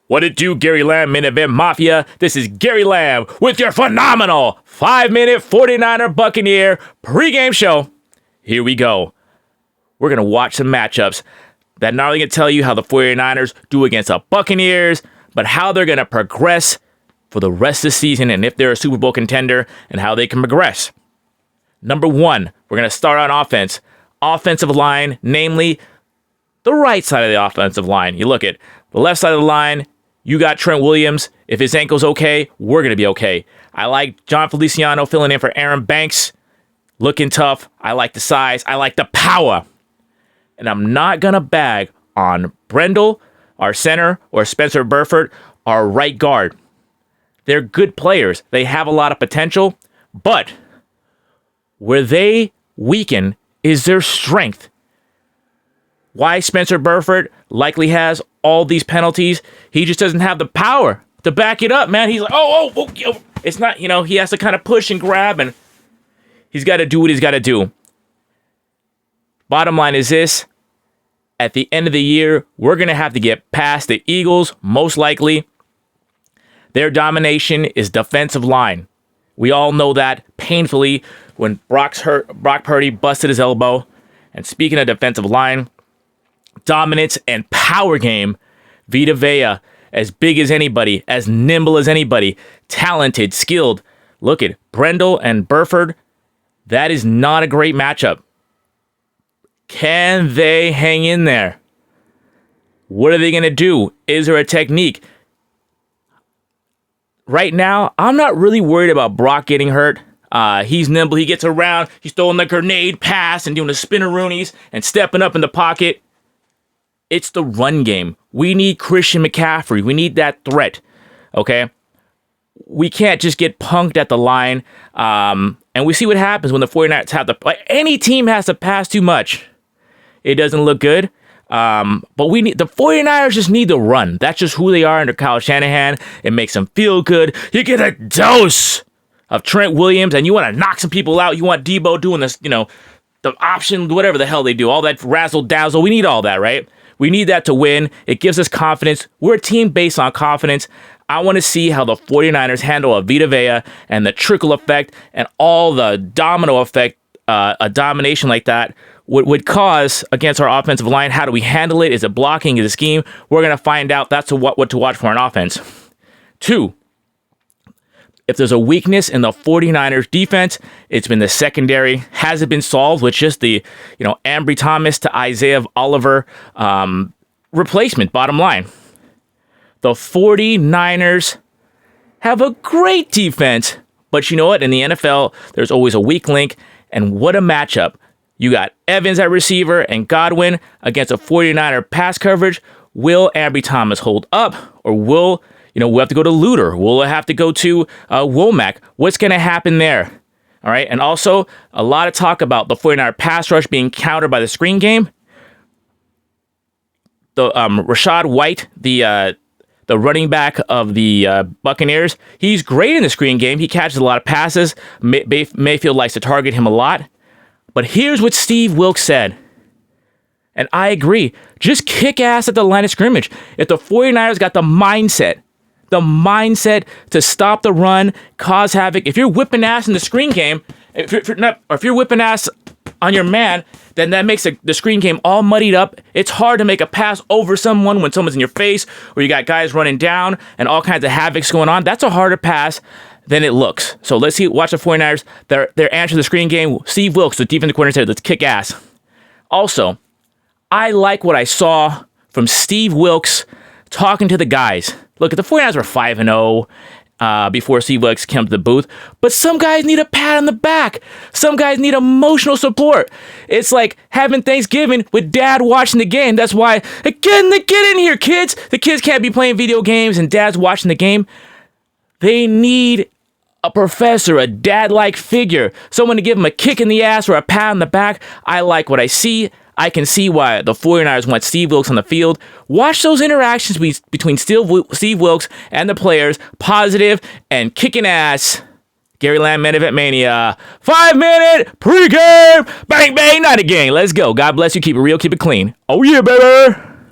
What it do, Gary Lamb, Main Event Mafia? This is Gary Lamb with your phenomenal 5-minute 49er Buccaneer pregame show. Here we go. We're going to watch some matchups that not only going to tell you how the 49ers do against the Buccaneers, but how they're going to progress for the rest of the season and if they're a Super Bowl contender and how they can progress. Number one, we're going to start on offense. Offensive line, namely the right side of the offensive line. You look at the left side of the line, you got Trent Williams. If his ankle's okay, we're going to be okay. I like John Feliciano filling in for Aaron Banks. Looking tough. I like the size. I like the power. And I'm not going to bag on Brendel, our center, or Spencer Burford, our right guard. They're good players. They have a lot of potential. But where they weaken is their strength. Why Spencer Burford likely has all these penalties, he just doesn't have the power to back it up, man. He's like, oh. It's not, he has to kind of push and grab, and he's got to do what he's got to do. Bottom line is this. At the end of the year, we're going to have to get past the Eagles, most likely. Their domination is defensive line. We all know that painfully when Brock Purdy busted his elbow. And speaking of defensive line, dominance and power game, Vita Vea, as big as anybody, as nimble as anybody, talented, skilled. Look at Brendel and Burford. That is not a great matchup. Can they hang in there? What are they going to do? Is there a technique? Right now, I'm not really worried about Brock getting hurt. He's nimble. He gets around. He's throwing the grenade pass and doing the spinneroonies and stepping up in the pocket. It's the run game. We need Christian McCaffrey. We need that threat, okay? We can't just get punked at the line. And we see what happens when the 49ers have to... any team has to pass too much. It doesn't look good. But the 49ers just need to run. That's just who they are under Kyle Shanahan. It makes them feel good. You get a dose of Trent Williams, and you want to knock some people out. You want Debo doing this, the option, whatever the hell they do, all that razzle-dazzle. We need all that, right? We need that to win. It gives us confidence. We're a team based on confidence. I want to see how the 49ers handle a Vita Vea and the trickle effect and all the domino effect a domination like that would cause against our offensive line. How do we handle it? Is it blocking? Is it scheme? We're going to find out. That's what to watch for on offense. 2, if there's a weakness in the 49ers defense, it's been the secondary. Has it been solved with just the, Ambry Thomas to Isaiah Oliver replacement, bottom line? The 49ers have a great defense, but you know what? In the NFL, there's always a weak link, and what a matchup. You got Evans at receiver and Godwin against a 49er pass coverage. Will Ambry Thomas hold up, or we'll have to go to Luter? We'll have to go to Womack. What's going to happen there? All right. And also, a lot of talk about the 49er pass rush being countered by the screen game. The Rachaad White, the running back of the Buccaneers, he's great in the screen game. He catches a lot of passes. Mayfield likes to target him a lot. But here's what Steve Wilks said. And I agree. Just kick ass at the line of scrimmage. If the 49ers got the mindset to stop the run, cause havoc. If you're whipping ass in the screen game, if you're whipping ass on your man, then that makes the screen game all muddied up. It's hard to make a pass over someone when someone's in your face, or you got guys running down and all kinds of havoc's going on. That's a harder pass than it looks. So let's watch the 49ers. Their answer to the screen game. Steve Wilks, the defensive coordinator, said, let's kick ass. Also, I like what I saw from Steve Wilks talking to the guys. Look, the 49ers were 5-0 before Steve Wilks came to the booth, but some guys need a pat on the back. Some guys need emotional support. It's like having Thanksgiving with dad watching the game. That's why, again, get in here, kids. The kids can't be playing video games and dad's watching the game. They need a professor, a dad-like figure, someone to give them a kick in the ass or a pat on the back. I like what I see. I can see why the 49ers want Steve Wilks on the field. Watch those interactions between Steve Wilks and the players. Positive and kicking ass. Gary Lamb, Main Event Mania. 5-minute pregame. Bang, bang, not a game. Let's go. God bless you. Keep it real. Keep it clean. Oh, yeah, baby.